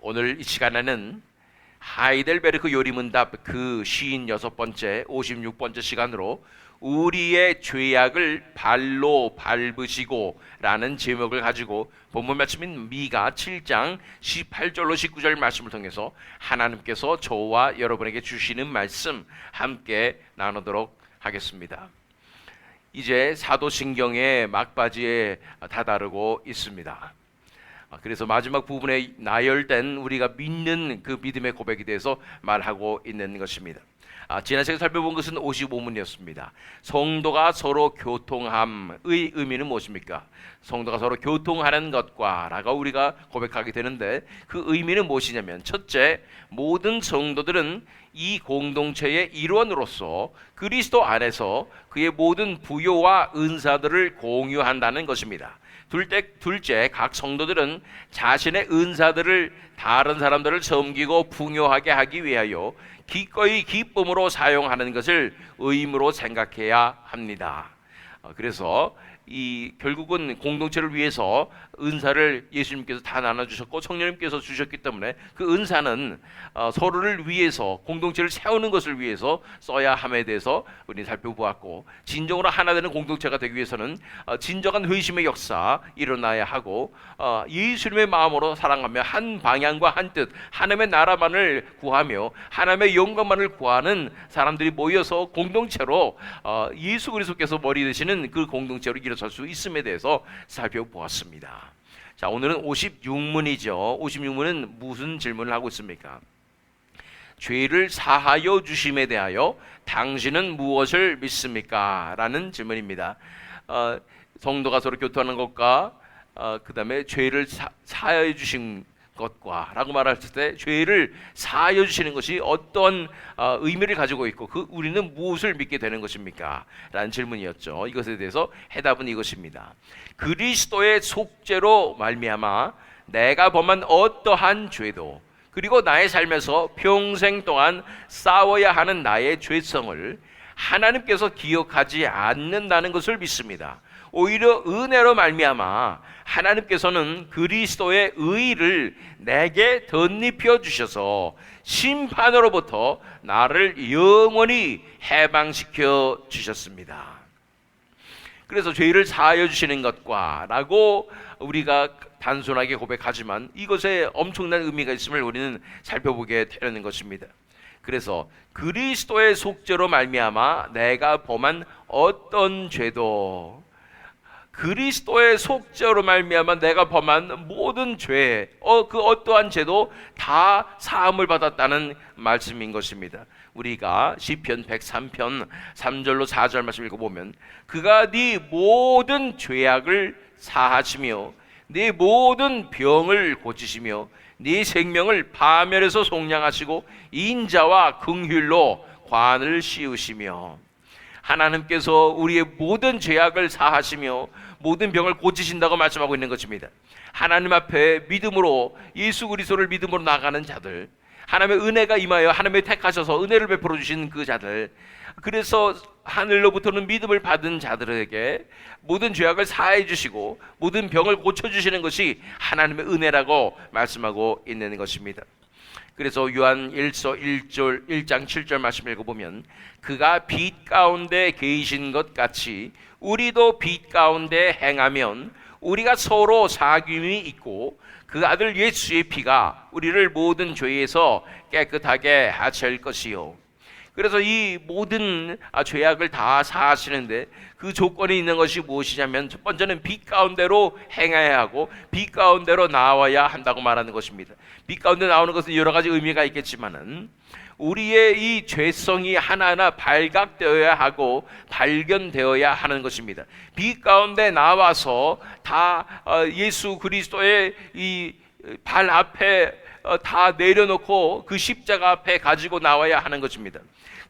오늘 이 시간에는 하이델베르크 요리문답 그 56번째 56번째 시간으로 우리의 죄악을 발로 밟으시고 라는 제목을 가지고 본문 말씀인 미가 7장 18절로 19절 말씀을 통해서 하나님께서 저와 여러분에게 주시는 말씀 함께 나누도록 하겠습니다. 이제 사도신경의 막바지에 다다르고 있습니다. 그래서 마지막 부분에 나열된 우리가 믿는 그 믿음의 고백에 대해서 말하고 있는 것입니다. 지난 시간에 살펴본 것은 55문이었습니다. 성도가 서로 교통함의 의미는 무엇입니까? 성도가 서로 교통하는 것과 라고 우리가 고백하게 되는데 그 의미는 무엇이냐면, 첫째, 모든 성도들은 이 공동체의 일원으로서 그리스도 안에서 그의 모든 부요와 은사들을 공유한다는 것입니다. 둘째, 각 성도들은 자신의 은사들을 다른 사람들을 섬기고 풍요하게 하기 위하여 기꺼이 기쁨으로 사용하는 것을 의무로 생각해야 합니다. 그래서 결국은 공동체를 위해서 은사를 예수님께서 다 나눠주셨고 성령님께서 주셨기 때문에 그 은사는 서로를 위해서, 공동체를 세우는 것을 위해서 써야 함에 대해서 우리는 살펴보았고, 진정으로 하나 되는 공동체가 되기 위해서는 진정한 회심의 역사 일어나야 하고, 예수님의 마음으로 사랑하며 한 방향과 한 뜻, 하나님의 나라만을 구하며 하나님의 영광만을 구하는 사람들이 모여서 공동체로 예수 그리스도께서 머리 되시는 그 공동체로 일어설 수 있음에 대해서 살펴보았습니다. 자, 오늘은 56문이죠. 56문은 무슨 질문을 하고 있습니까? 죄를 사하여 주심에 대하여 당신은 무엇을 믿습니까? 라는 질문입니다. 성도가 서로 교통하는 것과 그 다음에 죄를 사하여 주신 것과 라고 말했을 때 죄를 사하여 주시는 것이 어떤 의미를 가지고 있고 우리는 무엇을 믿게 되는 것입니까? 라는 질문이었죠. 이것에 대해서 해답은 이것입니다. 그리스도의 속죄로 말미암아 내가 범한 어떠한 죄도, 그리고 나의 삶에서 평생 동안 싸워야 하는 나의 죄성을 하나님께서 기억하지 않는다는 것을 믿습니다. 오히려 은혜로 말미암아 하나님께서는 그리스도의 의를 내게 덧입혀 주셔서 심판으로부터 나를 영원히 해방시켜 주셨습니다. 그래서 죄를 사하여 주시는 것과 라고 우리가 단순하게 고백하지만 이것에 엄청난 의미가 있음을 우리는 살펴보게 되는 것입니다. 그래서 그리스도의 속죄로 말미암아 내가 범한 어떤 죄도, 그리스도의 속죄로 말미암아 내가 범한 모든 죄, 그 어떠한 죄도 다 사함을 받았다는 말씀인 것입니다. 우리가 시편 103편 3절로 4절 말씀 읽어보면, 그가 네 모든 죄악을 사하시며 네 모든 병을 고치시며 네 생명을 파멸에서 속량하시고 인자와 긍휼로 관을 씌우시며, 하나님께서 우리의 모든 죄악을 사하시며 모든 병을 고치신다고 말씀하고 있는 것입니다. 하나님 앞에 믿음으로, 예수 그리스도를 믿음으로 나가는 자들, 하나님의 은혜가 임하여 하나님의 택하셔서 은혜를 베풀어 주신 그 자들, 그래서 하늘로부터는 믿음을 받은 자들에게 모든 죄악을 사해 주시고 모든 병을 고쳐주시는 것이 하나님의 은혜라고 말씀하고 있는 것입니다. 그래서 요한 1서 1장 7절 말씀 읽어보면, 그가 빛 가운데 계신 것 같이 우리도 빛 가운데 행하면 우리가 서로 사귐이 있고 그 아들 예수의 피가 우리를 모든 죄에서 깨끗하게 하실 것이요. 그래서 이 모든 죄악을 다 사하시는데 그 조건이 있는 것이 무엇이냐면, 첫 번째는 빛 가운데로 행해야 하고 빛 가운데로 나와야 한다고 말하는 것입니다. 빛 가운데 나오는 것은 여러 가지 의미가 있겠지만은 우리의 이 죄성이 하나하나 발각되어야 하고 발견되어야 하는 것입니다. 빛 가운데 나와서 다 예수 그리스도의 이 발 앞에 다 내려놓고 그 십자가 앞에 가지고 나와야 하는 것입니다.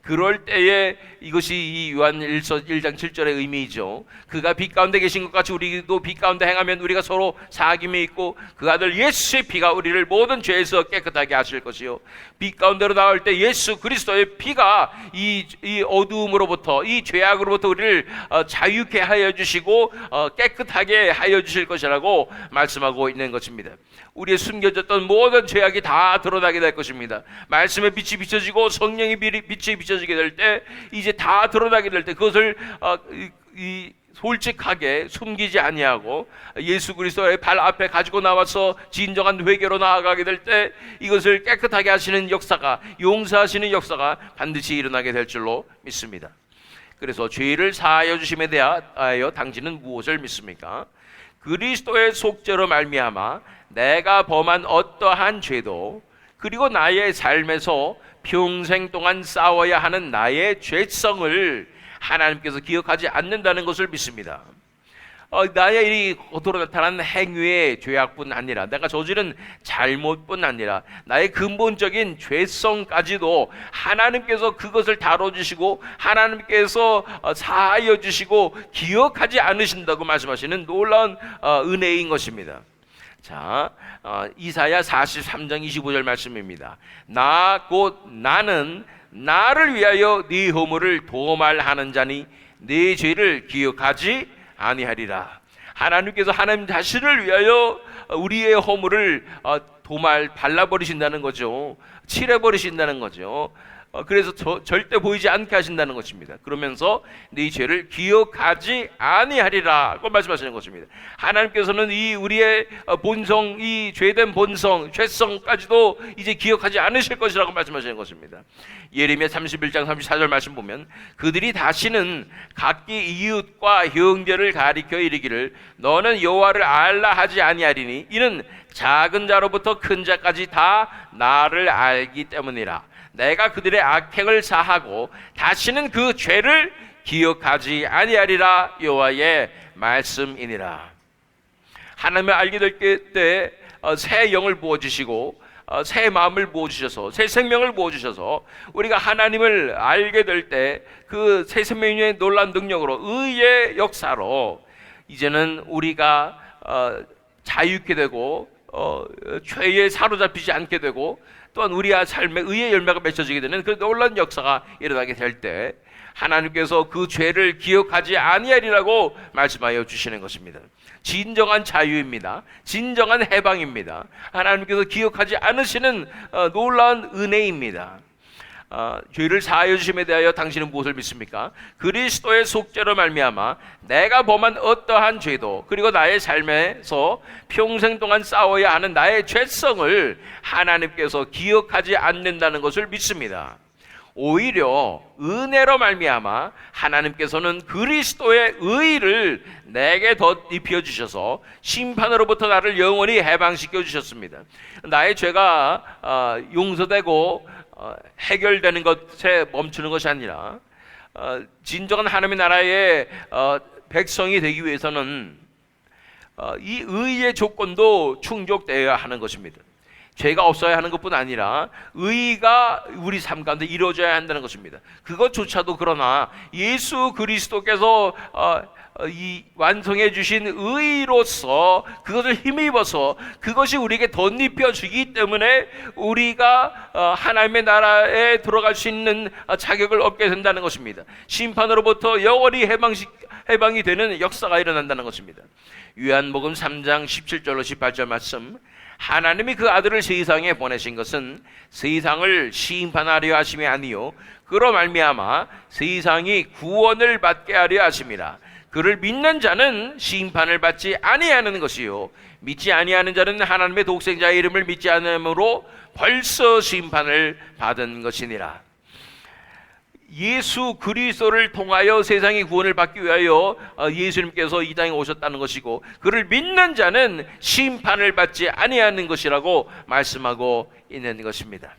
그럴 때에 이것이 이 요한 1장 7절의 의미이죠. 그가 빛 가운데 계신 것 같이 우리도 빛 가운데 행하면 우리가 서로 사귐이 있고 그 아들 예수의 피가 우리를 모든 죄에서 깨끗하게 하실 것이요. 빛 가운데로 나올 때 예수 그리스도의 피가 이 어두움으로부터, 이 죄악으로부터 우리를 자유케 하여 주시고 깨끗하게 하여 주실 것이라고 말씀하고 있는 것입니다. 우리의 숨겨졌던 모든 죄악 죄악이 다 드러나게 될 것입니다. 말씀의 빛이 비춰지고 성령의 빛이 비춰지게 될 때, 이제 다 드러나게 될 때 그것을 솔직하게 숨기지 아니하고 예수 그리스도의 발 앞에 가지고 나와서 진정한 회개로 나아가게 될 때 이것을 깨끗하게 하시는 역사가, 용서하시는 역사가 반드시 일어나게 될 줄로 믿습니다. 그래서 죄를 사하여 주심에 대하여 당신은 무엇을 믿습니까? 그리스도의 속죄로 말미암아 내가 범한 어떠한 죄도, 그리고 나의 삶에서 평생 동안 싸워야 하는 나의 죄성을 하나님께서 기억하지 않는다는 것을 믿습니다. 나의 이 겉으로 나타난 행위의 죄악뿐 아니라, 내가 저지른 잘못뿐 아니라 나의 근본적인 죄성까지도 하나님께서 그것을 다뤄주시고 하나님께서 사하여 주시고 기억하지 않으신다고 말씀하시는 놀라운 은혜인 것입니다. 자, 이사야 43장 25절 말씀입니다. 나는 나를 위하여 네 허물을 도말하는 자니 네 죄를 기억하지 아니하리라. 하나님께서 하나님 자신을 위하여 우리의 허물을 발라버리신다는 거죠. 칠해버리신다는 거죠. 그래서 절대 보이지 않게 하신다는 것입니다. 그러면서 네 죄를 기억하지 아니하리라고 말씀하시는 것입니다. 하나님께서는 이 우리의 본성, 이 죄된 본성, 죄성까지도 이제 기억하지 않으실 것이라고 말씀하시는 것입니다. 예레미야 31장 34절 말씀 보면 그들이 다시는 각기 이웃과 형제를 가리켜 이르기를 너는 여호와를 알라 하지 아니하리니 이는 작은 자로부터 큰 자까지 다 나를 알기 때문이라. 내가 그들의 악행을 사하고 다시는 그 죄를 기억하지 아니하리라. 여호와의 말씀이니라. 하나님을 알게 될 때 새 영을 부어주시고 새 마음을 부어주셔서 새 생명을 부어주셔서 우리가 하나님을 알게 될 때 그 새 생명의 놀라운 능력으로 의의 역사로 이제는 우리가 자유케 되고 죄에 사로잡히지 않게 되고 또한 우리의 삶에 의의 열매가 맺혀지게 되는 그 놀라운 역사가 일어나게 될 때 하나님께서 그 죄를 기억하지 아니하리라고 말씀하여 주시는 것입니다. 진정한 자유입니다. 진정한 해방입니다. 하나님께서 기억하지 않으시는 놀라운 은혜입니다. 죄를 사하여 주심에 대하여 당신은 무엇을 믿습니까? 그리스도의 속죄로 말미암아 내가 범한 어떠한 죄도 그리고 나의 삶에서 평생 동안 싸워야 하는 나의 죄성을 하나님께서 기억하지 않는다는 것을 믿습니다. 오히려 은혜로 말미암아 하나님께서는 그리스도의 의를 내게 덧입혀 주셔서 심판으로부터 나를 영원히 해방시켜 주셨습니다. 나의 죄가 용서되고 해결되는 것에 멈추는 것이 아니라 진정한 하나님의 나라의 백성이 되기 위해서는 이 의의 조건도 충족되어야 하는 것입니다. 죄가 없어야 하는 것뿐 아니라 의가 우리 삶 가운데 이루어져야 한다는 것입니다. 그것조차도 그러나 예수 그리스도께서 이 완성해 주신 의로서 그것을 힘입어서 그것이 우리에게 덧입혀 주기 때문에 우리가 하나님의 나라에 들어갈 수 있는 자격을 얻게 된다는 것입니다. 심판으로부터 영원히 해방이 되는 역사가 일어난다는 것입니다. 요한복음 3장 17절로 18절 말씀, 하나님이 그 아들을 세상에 보내신 것은 세상을 심판하려 하심이 아니요 그로 말미암아 세상이 구원을 받게 하려 하심이라. 그를 믿는 자는 심판을 받지 아니하는 것이요 믿지 아니하는 자는 하나님의 독생자의 이름을 믿지 않으므로 벌써 심판을 받은 것이니라. 예수 그리스도를 통하여 세상이 구원을 받기 위하여 예수님께서 이 땅에 오셨다는 것이고 그를 믿는 자는 심판을 받지 아니하는 것이라고 말씀하고 있는 것입니다.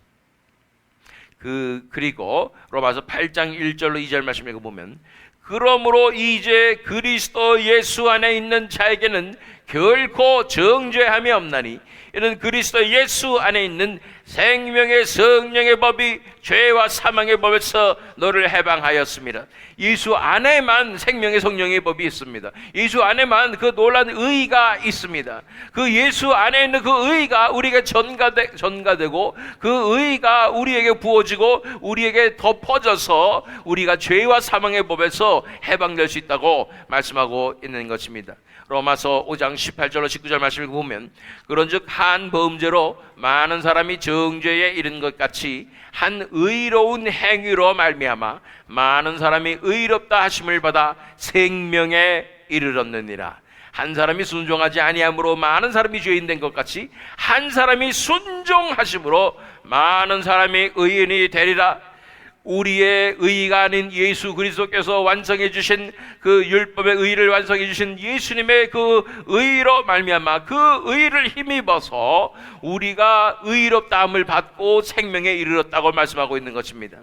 그리고 로마서 8장 1절로 2절 말씀 읽어보면 그러므로 이제 그리스도 예수 안에 있는 자에게는 결코 정죄함이 없나니 이는 그리스도 예수 안에 있는 생명의 성령의 법이 죄와 사망의 법에서 너를 해방하였습니다. 예수 안에만 생명의 성령의 법이 있습니다. 예수 안에만 그 놀라운 의가 있습니다. 그 예수 안에 있는 그 의가 우리에게 전가되고 그 의가 우리에게 부어지고 우리에게 덮어져서 우리가 죄와 사망의 법에서 해방될 수 있다고 말씀하고 있는 것입니다. 로마서 5장 6장 18절로 19절 말씀을 보면 그런즉 한 범죄로 많은 사람이 정죄에 이른 것 같이 한 의로운 행위로 말미암아 많은 사람이 의롭다 하심을 받아 생명에 이르렀느니라. 한 사람이 순종하지 아니함으로 많은 사람이 죄인 된 것 같이 한 사람이 순종하심으로 많은 사람이 의인이 되리라. 우리의 의가 아닌 예수 그리스도께서 완성해 주신 그 율법의 의를 완성해 주신 예수님의 그 의로 말미암아 그 의를 힘입어서 우리가 의롭다함을 받고 생명에 이르렀다고 말씀하고 있는 것입니다.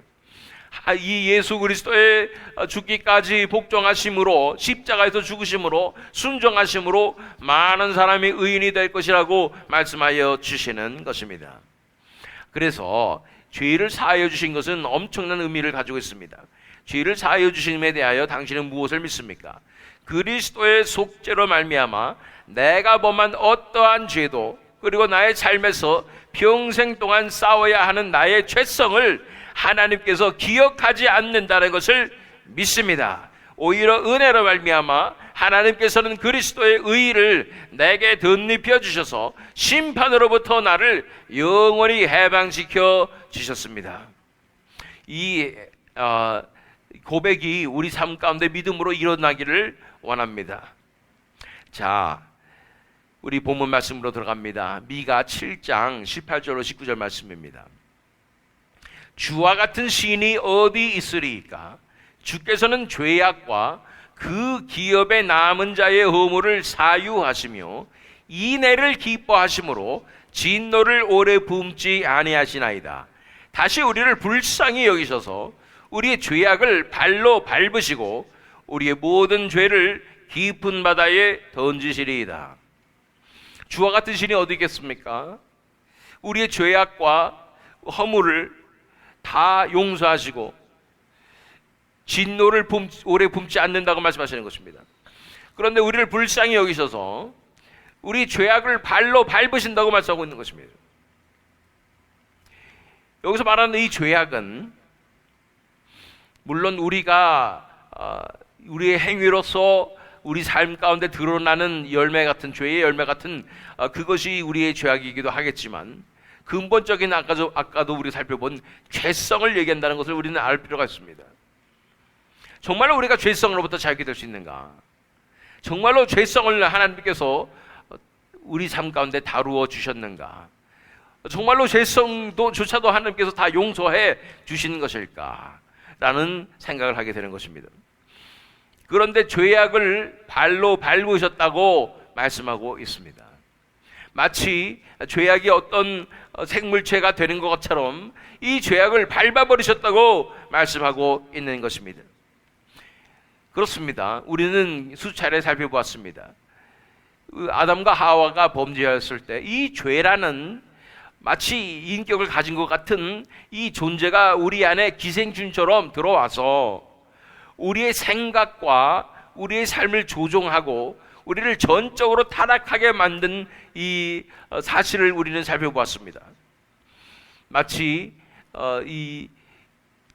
이 예수 그리스도의 죽기까지 복종하심으로 십자가에서 죽으심으로 순종하심으로 많은 사람이 의인이 될 것이라고 말씀하여 주시는 것입니다. 그래서 죄를 사하여 주신 것은 엄청난 의미를 가지고 있습니다. 죄를 사하여 주심에 대하여 당신은 무엇을 믿습니까? 그리스도의 속죄로 말미암아 내가 범한 어떠한 죄도 그리고 나의 삶에서 평생 동안 싸워야 하는 나의 죄성을 하나님께서 기억하지 않는다는 것을 믿습니다. 오히려 은혜로 말미암아 하나님께서는 그리스도의 의의를 내게 덧입혀 주셔서 심판으로부터 나를 영원히 해방시켜 주셨습니다. 이 고백이 우리 삶 가운데 믿음으로 일어나기를 원합니다. 자, 우리 본문 말씀으로 들어갑니다. 미가 7장 18절로 19절 말씀입니다. 주와 같은 시인이 어디 있으리이까? 주께서는 죄악과 그 기업에 남은 자의 허물을 사유하시며 인애를 기뻐하심으로 진노를 오래 붐지 아니하시나이다. 다시 우리를 불쌍히 여기셔서 우리의 죄악을 발로 밟으시고 우리의 모든 죄를 깊은 바다에 던지시리이다. 주와 같은 신이 어디 있겠습니까? 우리의 죄악과 허물을 다 용서하시고 진노를 오래 붐지 않는다고 말씀하시는 것입니다. 그런데 우리를 불쌍히 여기셔서 우리 죄악을 발로 밟으신다고 말씀하고 있는 것입니다. 여기서 말하는 이 죄악은 물론 우리가 우리의 행위로서 우리 삶 가운데 드러나는 열매 같은 죄의 열매 같은 그것이 우리의 죄악이기도 하겠지만 근본적인 아까도 우리가 살펴본 죄성을 얘기한다는 것을 우리는 알 필요가 있습니다. 정말로 우리가 죄성으로부터 자유케 될 수 있는가? 정말로 죄성을 하나님께서 우리 삶 가운데 다루어 주셨는가? 정말로 죄성조차도 하나님께서 다 용서해 주시는 것일까? 라는 생각을 하게 되는 것입니다. 그런데 죄악을 발로 밟으셨다고 말씀하고 있습니다. 마치 죄악이 어떤 생물체가 되는 것처럼 이 죄악을 밟아버리셨다고 말씀하고 있는 것입니다. 그렇습니다. 우리는 수차례 살펴보았습니다. 아담과 하와가 범죄하였을 때 이 죄라는 마치 인격을 가진 것 같은 이 존재가 우리 안에 기생충처럼 들어와서 우리의 생각과 우리의 삶을 조종하고 우리를 전적으로 타락하게 만든 이 사실을 우리는 살펴보았습니다. 마치 이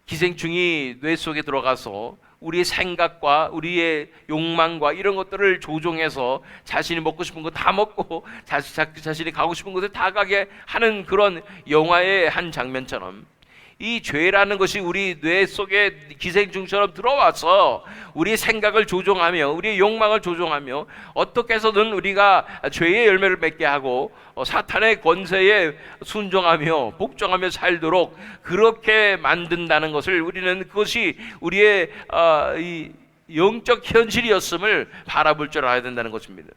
기생충이 뇌 속에 들어가서 우리의 생각과 우리의 욕망과 이런 것들을 조종해서 자신이 먹고 싶은 거 다 먹고 자신이 가고 싶은 곳에 다 가게 하는 그런 영화의 한 장면처럼 이 죄라는 것이 우리 뇌 속에 기생충처럼 들어와서 우리의 생각을 조종하며 우리의 욕망을 조종하며 어떻게 해서든 우리가 죄의 열매를 맺게 하고 사탄의 권세에 순종하며 복종하며 살도록 그렇게 만든다는 것을 우리는 그것이 우리의 이 영적 현실이었음을 바라볼 줄 알아야 된다는 것입니다.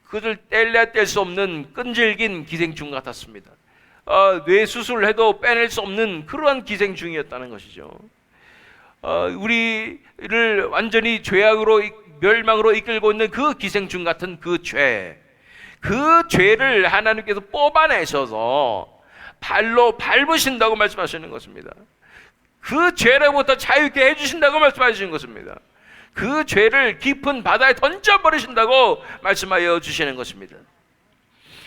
그것을 뗄래야 뗄 수 없는 끈질긴 기생충 같았습니다. 뇌 수술을 해도 빼낼 수 없는 그러한 기생충이었다는 것이죠. 우리를 완전히 죄악으로 멸망으로 이끌고 있는 그 기생충 같은 그 죄를 하나님께서 뽑아내셔서 발로 밟으신다고 말씀하시는 것입니다. 그 죄로부터 자유케 해주신다고 말씀하시는 것입니다. 그 죄를 깊은 바다에 던져버리신다고 말씀하여 주시는 것입니다.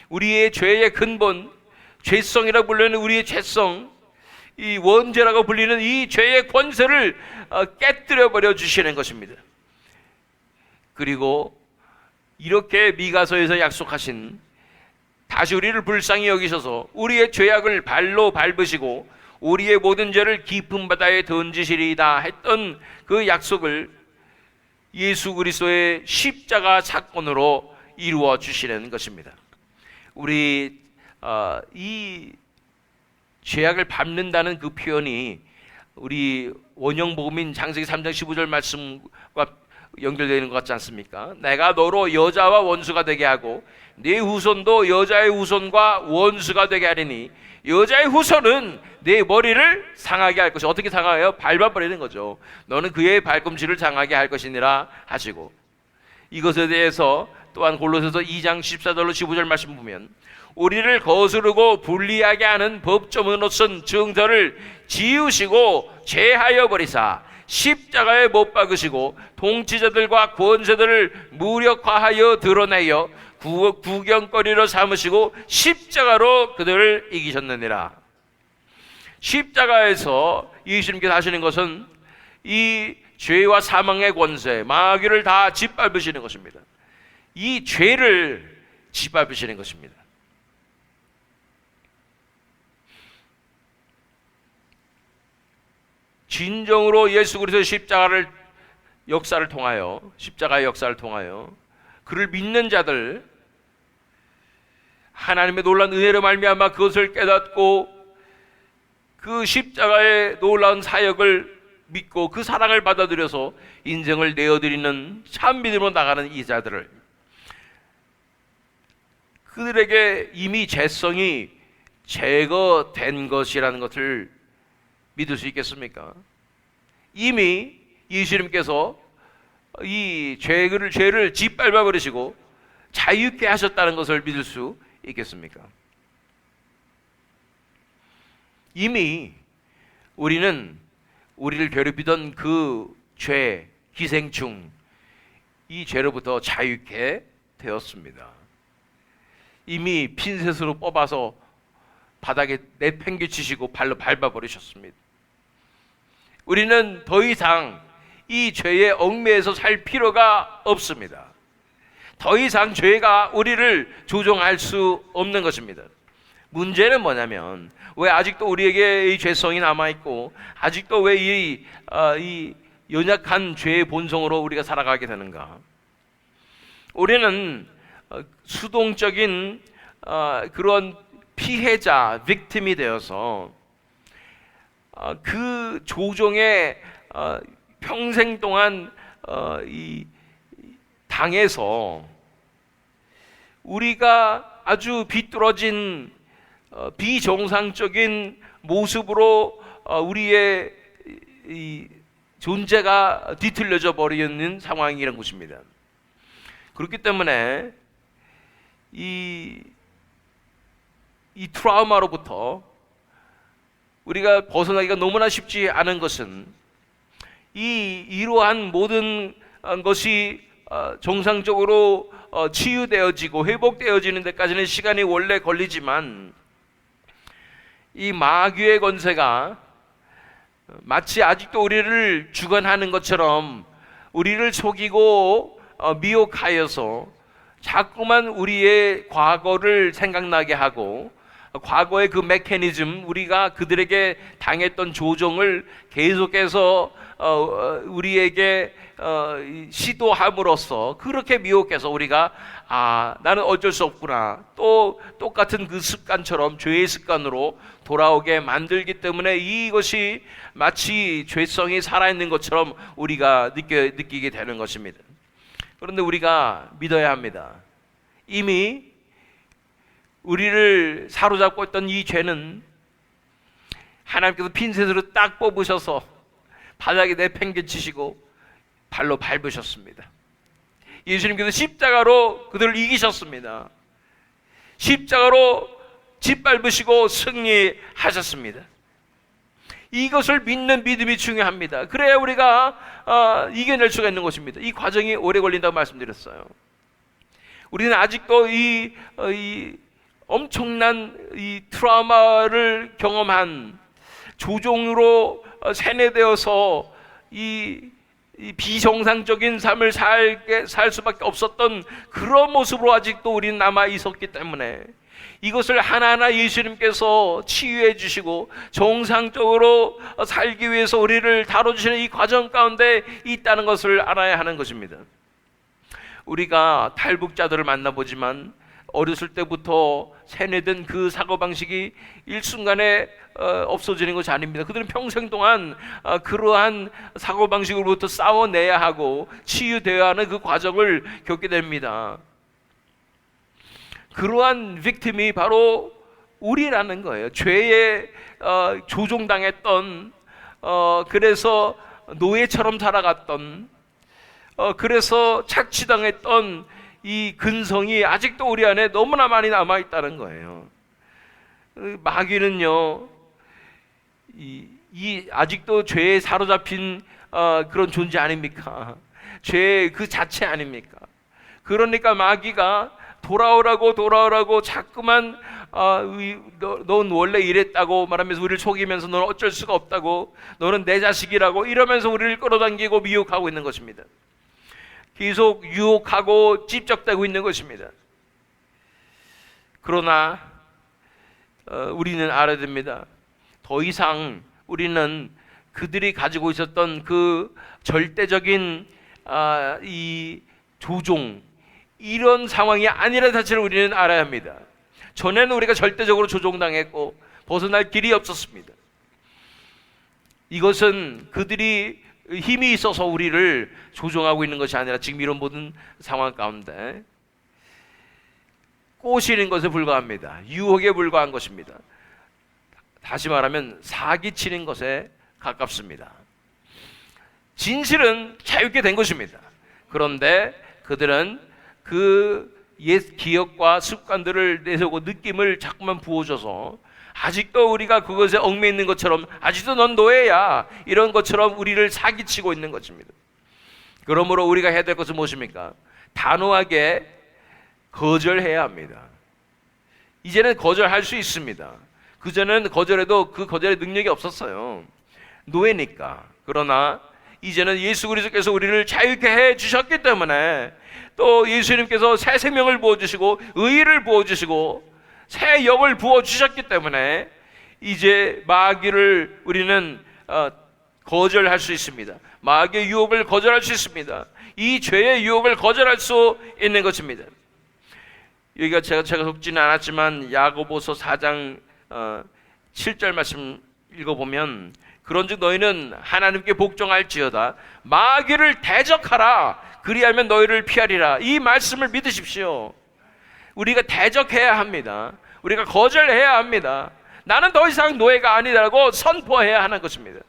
우리의 죄의 근본, 죄성이라고 불리는 우리의 죄성, 이 원죄라고 불리는 이 죄의 권세를 깨뜨려 버려 주시는 것입니다. 그리고 이렇게 미가서에서 약속하신 다시 우리를 불쌍히 여기셔서 우리의 죄악을 발로 밟으시고 우리의 모든 죄를 깊은 바다에 던지시리이다 했던 그 약속을 예수 그리스도의 십자가 사건으로 이루어 주시는 것입니다. 우리 이 죄악을 밟는다는 그 표현이 우리 원형복음인 창세기 3장 15절 말씀과 연결되는 것 같지 않습니까? 내가 너로 여자와 원수가 되게 하고 네 후손도 여자의 후손과 원수가 되게 하리니 여자의 후손은 네 머리를 상하게 할 것이. 어떻게 상하게요? 밟아버리는 거죠. 너는 그의 발꿈치를 상하게 할 것이니라 하시고, 이것에 대해서 또한 골로새서 2장 14절로 15절 말씀 보면 우리를 거스르고 불리하게 하는 법조문으로선 증서를 지우시고 제하여 버리사 십자가에 못 박으시고 통치자들과 권세들을 무력화하여 드러내어 구경거리로 삼으시고 십자가로 그들을 이기셨느니라. 십자가에서 예수님께서 하시는 것은 이 죄와 사망의 권세, 마귀를 다 짓밟으시는 것입니다. 이 죄를 짓밟으시는 것입니다. 진정으로 예수 그리스도의 십자가의 역사를 통하여 그를 믿는 자들, 하나님의 놀라운 은혜로 말미암아 그것을 깨닫고 그 십자가의 놀라운 사역을 믿고 그 사랑을 받아들여서 인생을 내어드리는 참 믿음으로 나가는 이 자들을, 그들에게 이미 죄성이 제거된 것이라는 것을 믿을 수 있겠습니까? 이미 예수님께서 이 죄를 짓밟아 버리시고 자유케 하셨다는 것을 믿을 수 있겠습니까? 이미 우리는 우리를 괴롭히던 그 죄, 기생충, 이 죄로부터 자유케 되었습니다. 이미 핀셋으로 뽑아서 바닥에 내팽개치시고 발로 밟아버리셨습니다. 우리는 더 이상 이 죄의 얽매여서 살 필요가 없습니다. 더 이상 죄가 우리를 조종할 수 없는 것입니다. 문제는 뭐냐면 왜 아직도 우리에게 이 죄성이 남아있고 아직도 왜 이 연약한 죄의 본성으로 우리가 살아가게 되는가? 우리는 수동적인 그런 피해자, 빅팀이 되어서 그 조종에 평생 동안 당해서 우리가 아주 비뚤어진 비정상적인 모습으로 우리의 이 존재가 뒤틀려져 버리는 상황이라는 것입니다. 그렇기 때문에 이 트라우마로부터 우리가 벗어나기가 너무나 쉽지 않은 것은 이러한 모든 것이 정상적으로 치유되어지고 회복되어지는 데까지는 시간이 원래 걸리지만 이 마귀의 권세가 마치 아직도 우리를 주관하는 것처럼 우리를 속이고 미혹하여서 자꾸만 우리의 과거를 생각나게 하고 과거의 그 메커니즘, 우리가 그들에게 당했던 조종을 계속해서 우리에게 시도함으로써 그렇게 미혹해서 우리가 나는 어쩔 수 없구나, 또 똑같은 그 습관처럼 죄의 습관으로 돌아오게 만들기 때문에 이것이 마치 죄성이 살아있는 것처럼 우리가 느끼게 되는 것입니다. 그런데 우리가 믿어야 합니다. 이미 우리를 사로잡고 있던 이 죄는 하나님께서 핀셋으로 딱 뽑으셔서 바닥에 내팽개치시고 발로 밟으셨습니다. 예수님께서 십자가로 그들을 이기셨습니다. 십자가로 짓밟으시고 승리하셨습니다. 이것을 믿는 믿음이 중요합니다. 그래야 우리가 이겨낼 수가 있는 것입니다. 이 과정이 오래 걸린다고 말씀드렸어요. 우리는 아직도 이 엄청난 이 트라우마를 경험한 조종으로 세뇌되어서 이 이 비정상적인 삶을 살 수밖에 없었던 그런 모습으로 아직도 우리는 남아 있었기 때문에 이것을 하나하나 예수님께서 치유해 주시고 정상적으로 살기 위해서 우리를 다뤄주시는 이 과정 가운데 있다는 것을 알아야 하는 것입니다. 우리가 탈북자들을 만나보지만 어렸을 때부터 세뇌된 그 사고방식이 일순간에 없어지는 것이 아닙니다. 그들은 평생 동안 그러한 사고방식으로부터 싸워내야 하고 치유되어야 하는 그 과정을 겪게 됩니다. 그러한 빅팀이 바로 우리라는 거예요. 죄에 조종당했던, 그래서 노예처럼 살아갔던, 그래서 착취당했던 이 근성이 아직도 우리 안에 너무나 많이 남아있다는 거예요. 마귀는요, 아직도 죄에 사로잡힌 그런 존재 아닙니까? 죄 그 자체 아닙니까? 그러니까 마귀가 돌아오라고 자꾸만 넌 원래 이랬다고 말하면서 우리를 속이면서 너는 어쩔 수가 없다고, 너는 내 자식이라고 이러면서 우리를 끌어당기고 미혹하고 있는 것입니다. 계속 유혹하고 찝적대고 있는 것입니다. 그러나 우리는 알아야 됩니다. 더 이상 우리는 그들이 가지고 있었던 그 절대적인 이 조종, 이런 상황이 아니라는 사실을 우리는 알아야 합니다. 전에는 우리가 절대적으로 조종당했고 벗어날 길이 없었습니다. 이것은 그들이 힘이 있어서 우리를 조종하고 있는 것이 아니라 지금 이런 모든 상황 가운데 꼬시는 것에 불과합니다. 유혹에 불과한 것입니다. 다시 말하면 사기치는 것에 가깝습니다. 진실은 자유롭게 된 것입니다. 그런데 그들은 그 옛 기억과 습관들을 내세우고 느낌을 자꾸만 부어줘서 아직도 우리가 그것에 얽매 있는 것처럼, 아직도 넌 노예야, 이런 것처럼 우리를 사기치고 있는 것입니다. 그러므로 우리가 해야 될 것은 무엇입니까? 단호하게 거절해야 합니다. 이제는 거절할 수 있습니다. 그전에는 거절해도 그 거절의 능력이 없었어요. 노예니까. 그러나 이제는 예수 그리스도께서 우리를 자유케 해 주셨기 때문에, 또 예수님께서 새 생명을 부어주시고 의의를 부어주시고 새 영을 부어주셨기 때문에 이제 마귀를 우리는 거절할 수 있습니다. 마귀의 유혹을 거절할 수 있습니다. 이 죄의 유혹을 거절할 수 있는 것입니다. 여기가 제가 적지는 않았지만 야고보서 4장 7절 말씀 읽어보면, 그런즉 너희는 하나님께 복종할지어다 마귀를 대적하라 그리하면 너희를 피하리라. 이 말씀을 믿으십시오. 우리가 대적해야 합니다. 우리가 거절해야 합니다. 나는 더 이상 노예가 아니다라고 선포해야 하는 것입니다.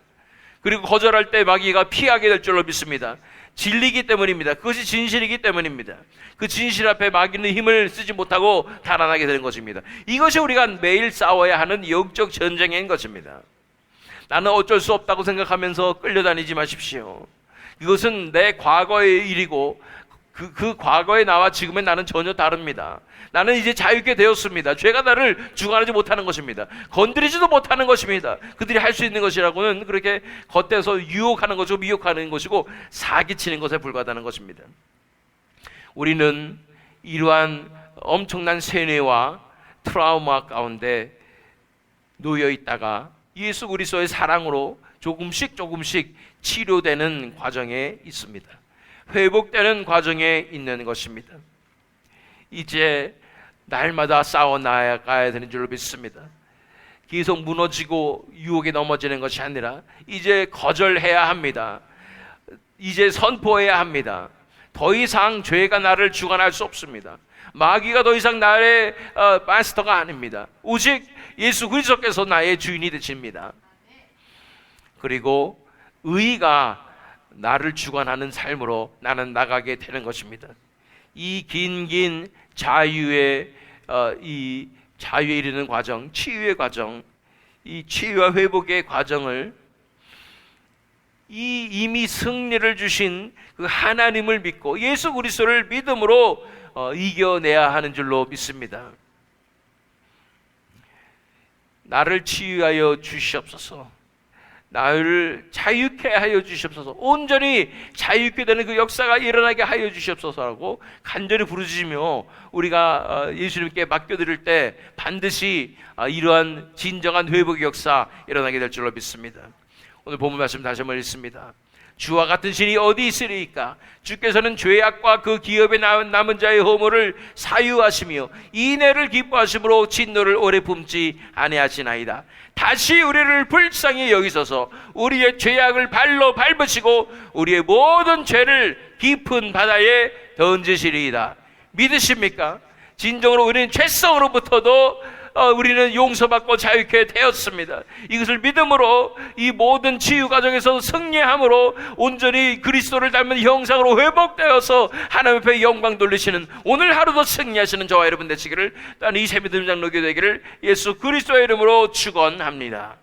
그리고 거절할 때 마귀가 피하게 될 줄로 믿습니다. 진리이기 때문입니다. 그것이 진실이기 때문입니다. 그 진실 앞에 마귀는 힘을 쓰지 못하고 달아나게 되는 것입니다. 이것이 우리가 매일 싸워야 하는 영적 전쟁인 것입니다. 나는 어쩔 수 없다고 생각하면서 끌려다니지 마십시오. 이것은 내 과거의 일이고 그 과거의 나와 지금의 나는 전혀 다릅니다. 나는 이제 자유케 되었습니다. 죄가 나를 주관하지 못하는 것입니다. 건드리지도 못하는 것입니다. 그들이 할 수 있는 것이라고는 그렇게 겉에서 유혹하는 것이고 미혹하는 것이고 사기치는 것에 불과하다는 것입니다. 우리는 이러한 엄청난 세뇌와 트라우마 가운데 놓여 있다가 예수 그리스도의 사랑으로 조금씩 치료되는 과정에 있습니다. 회복되는 과정에 있는 것입니다. 이제 날마다 싸워 나아가야 되는 줄로 믿습니다. 계속 무너지고 유혹에 넘어지는 것이 아니라 이제 거절해야 합니다. 이제 선포해야 합니다. 더 이상 죄가 나를 주관할 수 없습니다. 마귀가 더 이상 나의 마스터가 아닙니다. 오직 예수 그리스도께서 나의 주인이 되십니다. 그리고 의가 나를 주관하는 삶으로 나는 나가게 되는 것입니다. 이 긴 자유에 이르는 과정, 치유의 과정, 이 치유와 회복의 과정을 이미 승리를 주신 그 하나님을 믿고 예수 그리스도를 믿음으로 이겨내야 하는 줄로 믿습니다. 나를 치유하여 주시옵소서. 나를 자유케 하여 주시옵소서, 온전히 자유케 되는 그 역사가 일어나게 하여 주시옵소서라고 간절히 부르짖으며 우리가 예수님께 맡겨드릴 때 반드시 이러한 진정한 회복의 역사 일어나게 될 줄로 믿습니다. 오늘 본문 말씀 다시 한번 읽습니다. 주와 같은 신이 어디 있으리이까? 주께서는 죄악과 그 기업에 남은 자의 허물을 사유하시며 인애를 기뻐하심으로 진노를 오래 품지 아니하시나이다. 다시 우리를 불쌍히 여기소서. 우리의 죄악을 발로 밟으시고 우리의 모든 죄를 깊은 바다에 던지시리이다. 믿으십니까? 진정으로 우리는 죄성으로부터도 우리는 용서받고 자유케 되었습니다. 이것을 믿음으로 이 모든 치유 과정에서 승리함으로 온전히 그리스도를 닮은 형상으로 회복되어서 하나님 앞에 영광 돌리시는 오늘 하루도 승리하시는 저와 여러분 되시기를, 또한 이 새벽 등장 노교 되기를 예수 그리스도의 이름으로 축원합니다.